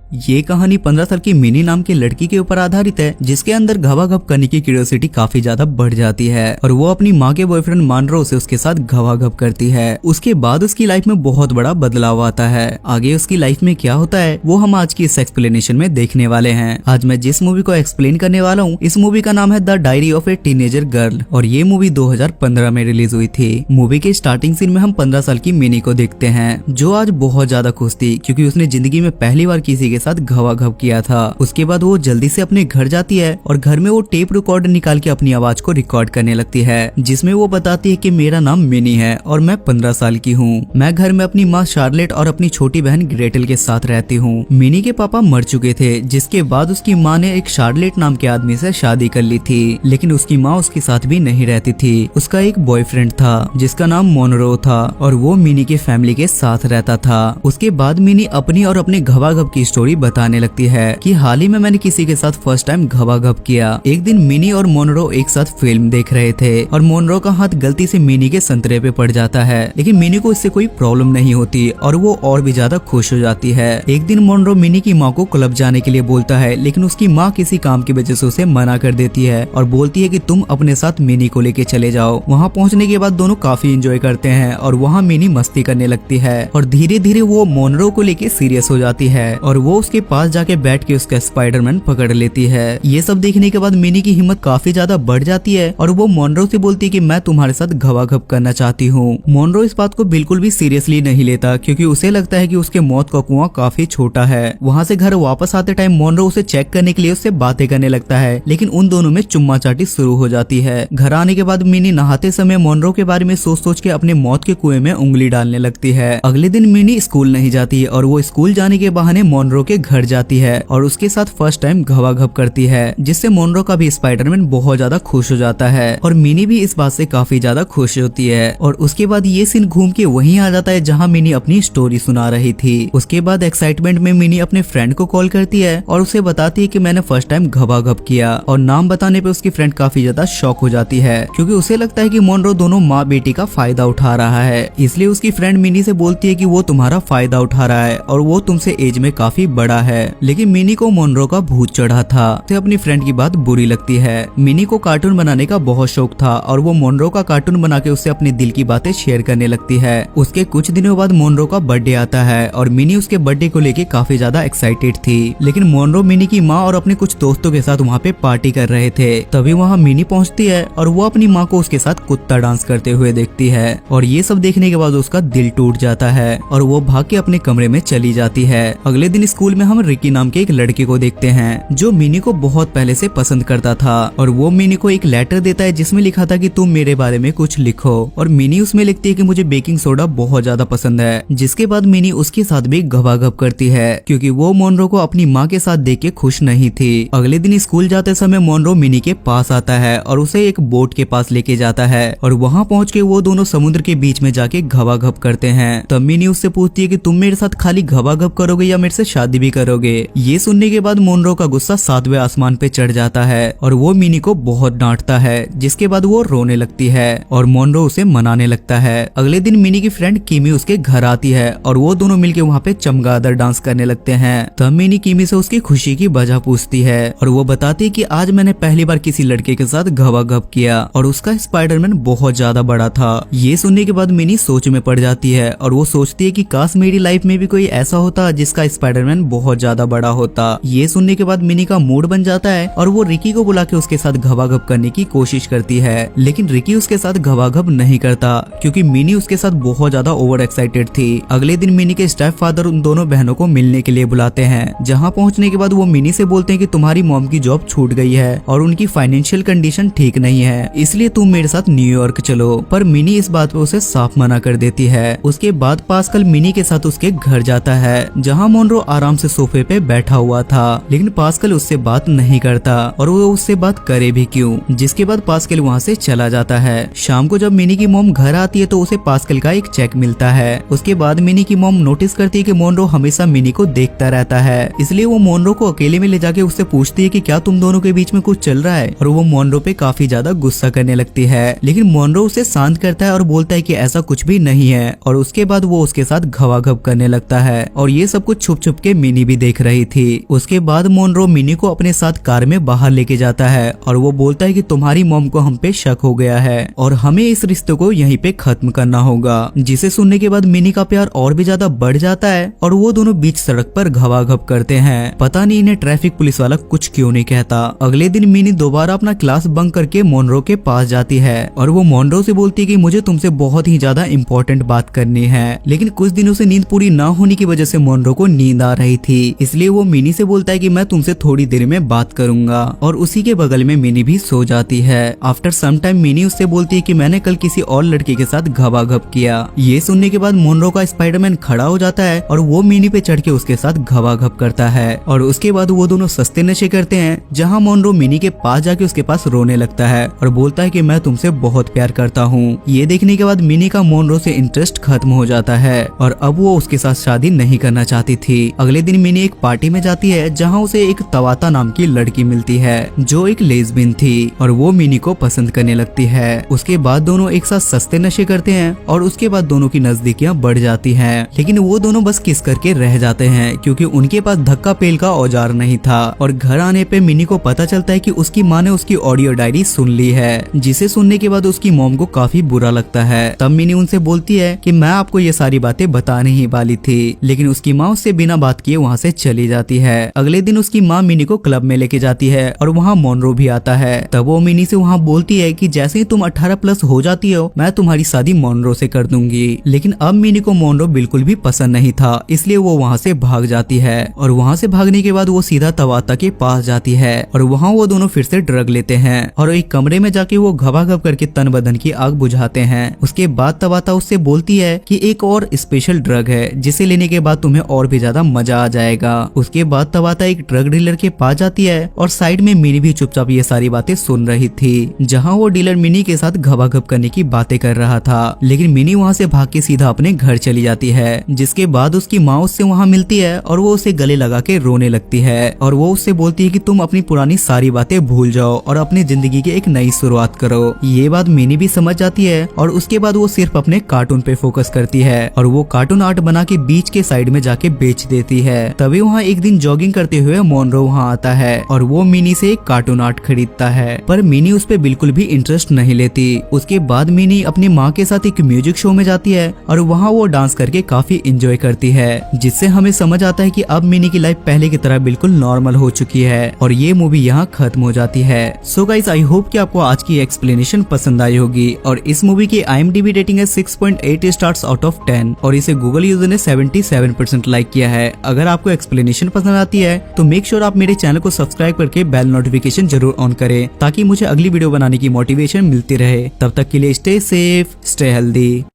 ये कहानी 15 साल की मिनी नाम की लड़की के ऊपर आधारित है, जिसके अंदर घवाघप करने की क्यूरियोसिटी काफी ज्यादा बढ़ जाती है और वो अपनी माँ के बॉयफ्रेंड मानरो से उसके साथ घवाघप करती है। उसके बाद उसकी लाइफ में बहुत बड़ा बदलाव आता है। आगे उसकी लाइफ में क्या होता है वो हम आज की इस एक्सप्लेनेशन में देखने वाले हैं। आज मैं जिस मूवी को एक्सप्लेन करने वाला हूँ, इस मूवी का नाम है the diary of A teenager girl और ये मूवी 2015 में रिलीज हुई थी। मूवी के स्टार्टिंग सीन में हम 15 साल की मिनी को देखते हैं, जो आज बहुत ज्यादा खुश थी क्योंकि उसने जिंदगी में पहली बार किसी के साथ घवाघप किया था। उसके बाद वो जल्दी से अपने घर जाती है और घर में वो टेप रिकॉर्डर निकाल के अपनी आवाज को रिकॉर्ड करने लगती है, जिसमें वो बताती है कि मेरा नाम मिनी है और मैं 15 साल की हूँ। मैं घर में अपनी माँ शार्लेट और अपनी छोटी बहन ग्रेटल के साथ रहती हूँ। मिनी के पापा मर चुके थे, जिसके बाद उसकी माँ ने एक शार्लेट नाम के आदमी से शादी कर ली थी, लेकिन उसकी माँ उसके साथ भी नहीं रहती थी। उसका एक बॉयफ्रेंड था जिसका नाम मोनरो था और वो मिनी के फैमिली के साथ रहता था। उसके बाद मिनी अपनी और अपने घवाघप की स्टोरी बताने लगती है कि हाल ही में मैंने किसी के साथ फर्स्ट टाइम घवाघप किया। एक दिन मिनी और मोनरो एक साथ फिल्म देख रहे थे और मोनरो का हाथ गलती से मिनी के संतरे पे पड़ जाता है, लेकिन मिनी को इससे कोई प्रॉब्लम नहीं होती और वो और भी ज्यादा खुश हो जाती है। एक दिन मोनरो मिनी की माँ को क्लब जाने के लिए बोलता है, लेकिन उसकी माँ किसी काम की वजह से उसे मना कर देती है और बोलती है कि तुम अपने साथ मिनी को लेके चले जाओ। वहाँ पहुँचने के बाद दोनों काफी एंजॉय करते हैं और वहाँ मिनी मस्ती करने लगती है और धीरे धीरे वो मोनरो को लेके सीरियस हो जाती है और वो उसके पास जाके बैठ के उसका स्पाइडरमैन पकड़ लेती है। ये सब देखने के बाद मिनी की हिम्मत काफी ज्यादा बढ़ जाती है और वो मोनरो से बोलती है कि मैं तुम्हारे साथ घवाघप करना चाहती हूँ। मोनरो इस बात को बिल्कुल भी सीरियसली नहीं लेता क्योंकि उसे लगता है कि उसके मौत का कुआं काफी छोटा है। वहाँ से घर वापस आते टाइम मोनरो उसे चेक करने के लिए उससे बातें करने लगता है, लेकिन उन दोनों में चुम्मा चाटी शुरू हो जाती है। घर आने के बाद मिनी नहाते समय मोनरो के बारे में सोच सोच के अपने मौत के कुएं में उंगली डालने लगती है। अगले दिन मिनी स्कूल नहीं जाती और वो स्कूल जाने के बहाने मोनरो के घर जाती है और उसके साथ फर्स्ट टाइम घवाघप करती है, जिससे मोनरो का भी स्पाइडरमैन बहुत ज्यादा खुश हो जाता है और मिनी भी इस बात से काफी ज्यादा खुश होती है। और उसके बाद ये सीन घूम के वहीं आ जाता है जहाँ मिनी अपनी स्टोरी सुना रही थी। उसके बाद एक्साइटमेंट में मिनी अपने फ्रेंड को कॉल करती है और उसे बताती है कि मैंने फर्स्ट टाइम घवाघप किया और नाम बताने पे उसकी फ्रेंड काफी ज्यादा शॉक हो जाती है क्योंकि उसे लगता है कि मोनरो दोनों माँ बेटी का फायदा उठा रहा है। इसलिए उसकी फ्रेंड मिनी से बोलती है कि वो तुम्हारा फायदा उठा रहा है और वो तुमसे एज में काफी बड़ा है। लेकिन मिनी को मोनरो का भूत चढ़ा था, उसे अपनी फ्रेंड की बात बुरी लगती है। मिनी को कार्टून बनाने का बहुत शौक था और वो मोनरो का कार्टून बना के उससे अपने दिल की बातें शेयर करने लगती है। उसके कुछ दिनों बाद मोनरो का बर्थडे आता है और मिनी उसके बर्थडे को लेके काफी ज्यादा एक्साइटेड थी, लेकिन मोनरो मिनी की माँ और अपने कुछ दोस्तों के साथ वहाँ पे पार्टी कर रहे थे। तभी वहाँ मिनी पहुँचती है और वो अपनी माँ को उसके साथ कुत्ता डांस करते हुए देखती है और ये सब देखने के बाद उसका दिल टूट जाता है और वो भाग के अपने कमरे में चली जाती है। अगले दिन स्कूल में हम रिकी नाम के एक लड़के को देखते हैं जो मिनी को बहुत पहले से पसंद करता था और वो मिनी को एक लेटर देता है जिसमें लिखा था कि तुम मेरे बारे में कुछ लिखो और मिनी उसमें लिखती है कि मुझे बेकिंग सोडा बहुत ज्यादा पसंद है। जिसके बाद मिनी उसके साथ भी घवाघप करती है क्योंकि वो मोनरो को अपनी माँ के साथ देख के खुश नहीं थी। अगले दिन स्कूल जाते समय मोनरो मिनी के पास आता है और उसे एक बोट के पास लेके जाता है और वहाँ पहुँच के वो दोनों समुद्र के बीच में जाके घवाघप करते हैं। तब मिनी उससे पूछती है कि तुम मेरे साथ खाली घवाघप करोगे या मेरे से शादी भी करोगे। ये सुनने के बाद मोनरो का गुस्सा 7वें आसमान पे चढ़ जाता है और वो मिनी को बहुत डांटता है, जिसके बाद वो रोने लगती है और मोनरो उसे मनाने लगता है। अगले दिन मिनी की फ्रेंड किमी उसके घर आती है और वो दोनों मिलके वहाँ पे चमगादड़ डांस करने लगते हैं। तब मिनी किमी से उसकी खुशी की वजह पूछती है और वो बताती है कि आज मैंने पहली बार किसी लड़के के साथ घवाघप किया और उसका स्पाइडरमैन बहुत ज्यादा बड़ा था। ये सुनने के बाद मिनी सोच में पड़ जाती है और वो सोचती है कि काश मेरी लाइफ में भी कोई ऐसा होता जिसका स्पाइडरमैन बहुत ज्यादा बड़ा होता। ये सुनने के बाद मिनी का मूड बन जाता है और वो रिकी को बुला के उसके साथ घवाघप करने की कोशिश करती है, लेकिन रिकी उसके साथ घवाघप नहीं करता क्योंकि मिनी उसके साथ बहुत ज्यादा ओवर एक्साइटेड थी। अगले दिन मिनी के स्टेप फादर उन दोनों बहनों को मिलने के लिए बुलाते हैं, जहाँ पहुँचने के बाद वो मिनी से बोलते हैं कि तुम्हारी मॉम की जॉब छूट गई है और उनकी फाइनेंशियल कंडीशन ठीक नहीं है, इसलिए तुम मेरे साथ न्यूयॉर्क चलो। पर मिनी इस बात पे उसे साफ मना कर देती है। उसके बाद पास्कल मिनी के साथ उसके घर जाता है जहाँ मोनरो आराम से सोफे पे बैठा हुआ था, लेकिन पास्कल उससे बात नहीं करता और वो उससे बात करे भी क्यों। जिसके बाद पास्कल वहाँ से चला जाता है। शाम को जब मिनी की मॉम घर आती है तो उसे पास्कल का एक चेक मिलता है। उसके बाद मिनी की मॉम नोटिस करती है कि मोनरो हमेशा मिनी को देखता रहता है, इसलिए वो मोनरो को अकेले में ले जाके उससे पूछती है कि क्या तुम दोनों के बीच में कुछ चल रहा है और वो मोनरो पे काफी ज्यादा गुस्सा करने लगती है, लेकिन मोनरो उसे शांत करता है और बोलता है कि ऐसा कुछ भी नहीं है और उसके बाद वो उसके साथ घवाघप करने लगता है और ये सब कुछ छुप छुप के मिनी भी देख रही थी। उसके बाद मोनरो मिनी को अपने साथ कार में बाहर लेके जाता है और वो बोलता है कि तुम्हारी मॉम को हम पे शक हो गया है और हमें इस रिश्ते को यहीं पे खत्म करना होगा। जिसे सुनने के बाद मिनी का प्यार और भी ज्यादा बढ़ जाता है और वो दोनों बीच सड़क पर घवाघप करते हैं। पता नहीं इन्हें ट्रैफिक पुलिस वाला कुछ क्यों नहीं कहता। अगले दिन मिनी दोबारा अपना क्लास बंक करके मोनरो के पास जाती है और वो मोनरो से बोलती है कि मुझे तुमसे बहुत ही ज्यादा इंपॉर्टेंट बात करनी है। लेकिन कुछ दिनों से नींद पूरी ना होने की वजह से मोनरो को नींद आ रही थी, इसलिए वो मिनी से बोलता है कि मैं तुमसे थोड़ी देर में बात करूंगा और उसी के बगल में मिनी भी सो जाती है। आफ्टर सम टाइम मिनी उससे बोलती है कि मैंने कल किसी और लड़के के साथ घवाघप किया। ये सुनने के बाद मोनरो का स्पाइडरमैन खड़ा हो जाता है और वो मिनी पे चढ़ के उसके साथ घवाघप करता है और उसके बाद वो दोनों सस्ते नशे करते हैं, जहाँ मोनरो मिनी के पास जाके उसके पास रोने लगता है और बोलता है कि मैं तुमसे बहुत प्यार करता हूँ। ये देखने के बाद मिनी का मोनरो से इंटरेस्ट खत्म हो जाता है और अब वो उसके साथ शादी नहीं करना चाहती थी। अगले दिन मिनी एक पार्टी में जाती है जहाँ उसे एक तवाता नाम की लड़की मिलती है जो एक लेस्बियन थी और वो मिनी को पसंद करने लगती है। उसके बाद दोनों एक साथ सस्ते नशे करते हैं और उसके बाद दोनों की नजदीकियां बढ़ जाती हैं, लेकिन वो दोनों बस किस करके रह जाते हैं क्योंकि उनके पास धक्का पेल का औजार नहीं था। और घर आने पे मिनी को पता चलता है कि उसकी माँ ने उसकी ऑडियो डायरी सुन ली है, जिसे सुनने के बाद उसकी मॉम को काफी बुरा लगता है। तब मिनी उनसे बोलती है कि मैं आपको ये सारी बातें बताने ही वाली थी, लेकिन उसकी माँ उससे बिना बात किए वहाँ से चली जाती है। अगले दिन उसकी माँ मिनी को क्लब में लेके जाती है और वहाँ मोनरो भी आता है। तब वो मिनी से वहाँ बोलती है कि जैसे ही तुम 18 प्लस हो जाती हो मैं तुम्हारी शादी मोनरो से कर दूंगी। लेकिन अब मिनी को मोनरो बिल्कुल भी पसंद नहीं था, इसलिए वो वहाँ से भाग जाती है और वहाँ से भागने के बाद वो सीधा तवाता के पास जाती है और वहाँ वो दोनों फिर से ड्रग लेते हैं और एक कमरे में जाके वो घबाघब करके तन बदन की आग बुझाते हैं। उसके बाद तवाता उससे बोलती है कि एक और स्पेशल ड्रग है जिसे लेने के बाद तुम्हें और भी ज्यादा मजा आ जाएगा। उसके बाद तवाता एक ड्रग डीलर के पास जाती है और साइड में मिनी भी चुपचाप ये सारी बातें सुन रही थी, जहाँ वो डीलर मिनी के साथ घबाघब करने की बातें कर रहा था। लेकिन मिनी वहाँ से भाग के सीधा अपने घर चली जाती है, जिसके बाद उसकी माँ उससे वहाँ मिलती है और वो उसे गले लगा के रोने लगती है और वो उससे बोलती है कि तुम अपनी पुरानी सारी बातें भूल जाओ और अपनी जिंदगी की एक नई शुरुआत करो। ये बात मिनी भी समझ जाती है और उसके बाद वो सिर्फ अपने कार्टून पे फोकस करती है और वो कार्टून आर्ट बना के बीच के साइड में जाके बेच देती है। तभी वहाँ एक दिन जॉगिंग करते हुए मोनरो वहाँ आता है और वो मिनी से एक कार्टून आर्ट खरीदता है, पर मिनी उस पे बिल्कुल भी इंटरेस्ट नहीं लेती। उसके बाद मिनी अपनी माँ के साथ एक म्यूजिक शो में जाती है और वहाँ वो डांस करके काफी एंजॉय करती है, जिससे हमें समझ आता है कि अब मिनी की लाइफ पहले की तरह बिल्कुल नॉर्मल हो चुकी है और ये मूवी यहाँ खत्म हो जाती है। सो गाइस, आई होप कि आपको आज की एक्सप्लेनेशन पसंद आई होगी और इस मूवी की IMDb रेटिंग है 6.8 स्टार्स आउट ऑफ 10 और इसे गूगल यूजर ने 77% लाइक किया है। अगर आपको एक्सप्लेनेशन पसंद आती है तो मेक श्योर आप मेरे चैनल को सब्सक्राइब करके बेल नोटिफिकेशन जरूर ऑन करें ताकि मुझे अगली वीडियो बनाने की मोटिवेशन मिलती रहे। तब तक के लिए स्टे सेफ, स्टे हेल्दी।